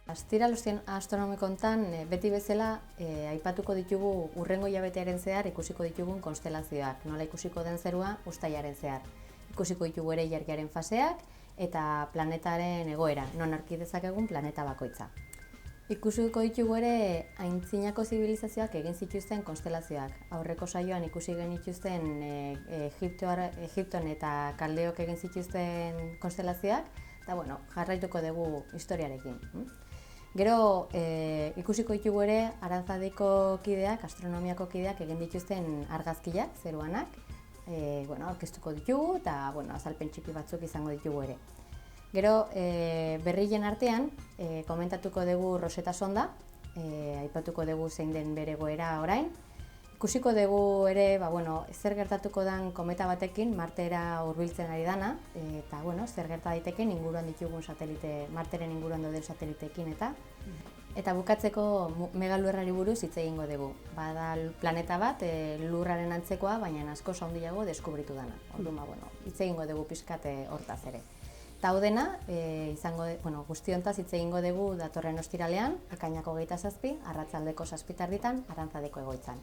Astiral astronomiko hontan beti bezala aipatuko ditugu hurrengo hilabetearen zehar ikusiko ditugun konstelazioak, nola ikusiko den zerua uztailaren zehar. Ikusiko ditugu ere ilargiaren faseak eta planetaren egoera, non aurki dezakegun planeta bakoitza. Ikusiko ditugu ere aintzinako zibilizazioak egin zituzten konstelazioak. Aurreko saioan ikusi genituzten Egipton eta Kaldeok egin zituzten konstelazioak, eta jarraituko dugu historiarekin. Gero ikusiko ditugu ere Arantzadiko kideak, astronomiako kideak egin dituzten argazkiak, zeruanak, aurkeztuko ditugu eta azalpen txiki batzuk izango ditugu ere. Gero berrien artean komentatuko dugu Rosetta sonda, aipatuko dugu zein den bere egoera orain. Ikusiko dugu ere zer gertatuko den kometa batekin, Martera hurbiltzen ari dana, eta zer gerta daitekeen inguruan ditugun satelite, Marteren inguruan dauden sateliteekin eta bukatzeko megalurrari buruz hitz egingo dugu. Bada planeta bat, lurraren antzekoa, baina asko handiago deskubritu dana. Orduan, hitz egingo dugu pixkat hortaz ere. Eta hau dena, guzti hontaz hitz egingo dugu datorren ostiralean, ekainako 27, arratsaldeko 7 Arantzadeko egoitzan.